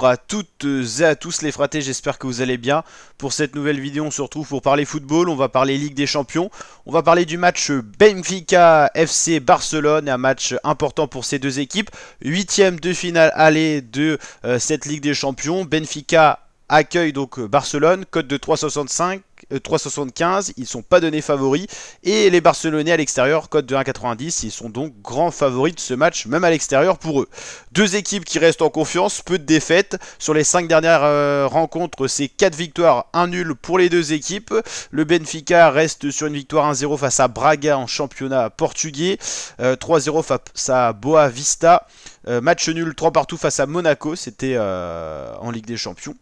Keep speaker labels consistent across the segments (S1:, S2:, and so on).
S1: Bonjour à toutes et à tous les fratés, j'espère que vous allez bien. Pour cette nouvelle vidéo, on se retrouve pour parler football, on va parler Ligue des Champions. On va parler du match Benfica FC Barcelone, un match important pour ces deux équipes. Huitième de finale aller de cette Ligue des Champions. Benfica accueille donc Barcelone, cote de 3,65. 3,75, ils sont pas donnés favoris, et les Barcelonais à l'extérieur, cote de 1,90, ils sont donc grands favoris de ce match, même à l'extérieur pour eux. Deux équipes qui restent en confiance, peu de défaites. Sur les 5 dernières rencontres, c'est 4 victoires, 1 nul pour les deux équipes. Le Benfica reste sur une victoire 1-0 face à Braga en championnat portugais, 3-0 face à Boa Vista. Match nul 3 partout face à Monaco, c'était en Ligue des Champions.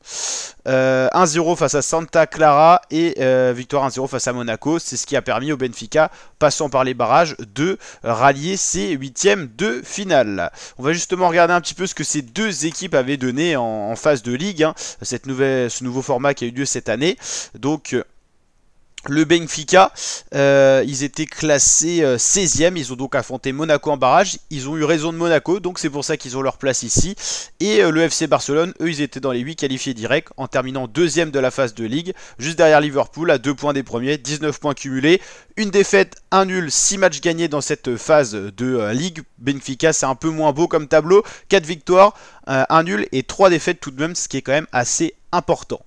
S1: 1-0 face à Santa Clara et victoire 1-0 face à Monaco. C'est ce qui a permis au Benfica, passant par les barrages, de rallier ses huitièmes de finale. On va justement regarder un petit peu ce que ces deux équipes avaient donné en phase de Ligue, hein, ce nouveau format qui a eu lieu cette année. Donc le Benfica, ils étaient classés 16e, ils ont donc affronté Monaco en barrage, ils ont eu raison de Monaco, donc c'est pour ça qu'ils ont leur place ici. Et le FC Barcelone, eux ils étaient dans les 8 qualifiés directs, en terminant deuxième de la phase de Ligue, juste derrière Liverpool, à 2 points des premiers, 19 points cumulés, une défaite, un nul, 6 matchs gagnés dans cette phase de Ligue. Benfica c'est un peu moins beau comme tableau, 4 victoires, un nul et 3 défaites tout de même, ce qui est quand même assez important.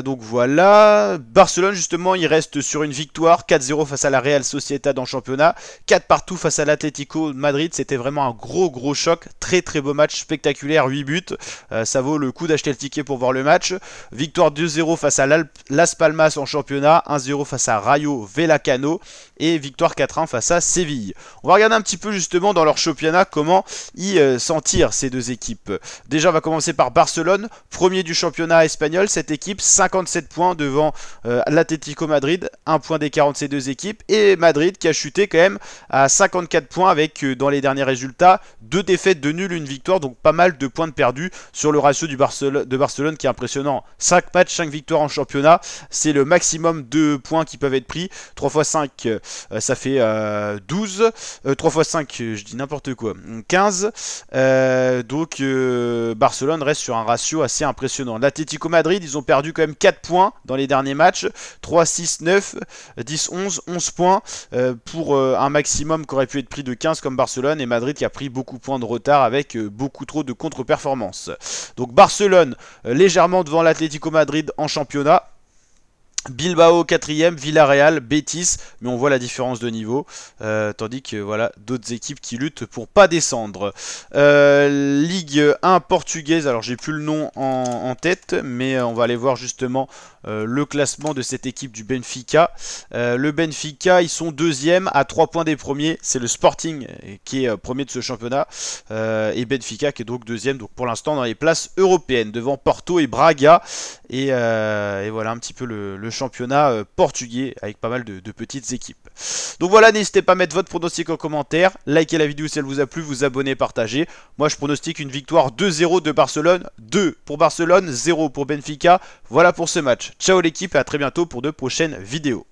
S1: Donc voilà, Barcelone justement il reste sur une victoire, 4-0 face à la Real Sociedad en championnat, 4 partout face à l'Atlético Madrid. C'était vraiment un gros choc, très beau match, spectaculaire, 8 buts, ça vaut le coup d'acheter le ticket pour voir le match. Victoire 2-0 face à Las Palmas en championnat, 1-0 face à Rayo Vallecano et victoire 4-1 face à Séville. On va regarder un petit peu justement dans leur championnat comment ils s'en tirent ces deux équipes. Déjà on va commencer par Barcelone, premier du championnat espagnol, cette équipe 57 points devant l'Atlético Madrid, 1 point d'écart entre ces deux équipes, et Madrid qui a chuté quand même à 54 points avec dans les derniers résultats 2 défaites, 2 nuls, 1 victoire, donc pas mal de points de perdus sur le ratio de Barcelone qui est impressionnant. 5 matchs, 5 victoires en championnat, c'est le maximum de points qui peuvent être pris. 3 x 5 ça fait 12, 3 x 5 je dis n'importe quoi, 15, donc Barcelone reste sur un ratio assez impressionnant. L'Atlético Madrid, ils ont perdu quand même 4 points dans les derniers matchs, 3, 6, 9, 10, 11 points pour un maximum qui aurait pu être pris de 15 comme Barcelone, et Madrid qui a pris beaucoup de points de retard avec beaucoup trop de contre-performances. Donc Barcelone légèrement devant l'Atlético Madrid en championnat. Bilbao 4ème, Villarreal, Betis, mais on voit la différence de niveau, tandis que voilà d'autres équipes qui luttent pour pas descendre. Ligue 1 portugaise, alors j'ai plus le nom en tête, mais on va aller voir justement le classement de cette équipe du Benfica. Le Benfica, ils sont deuxième à 3 points des premiers, c'est le Sporting qui est premier de ce championnat, et Benfica qui est donc deuxième, donc pour l'instant dans les places européennes, devant Porto et Braga, et voilà un petit peu le championnat portugais avec pas mal de petites équipes. Donc voilà, n'hésitez pas à mettre votre pronostic en commentaire, likez la vidéo si elle vous a plu, vous abonnez, partagez. Moi je pronostique une victoire 2-0 de Barcelone, 2 pour Barcelone, 0 pour Benfica. Voilà pour ce match. Ciao l'équipe et à très bientôt pour de prochaines vidéos.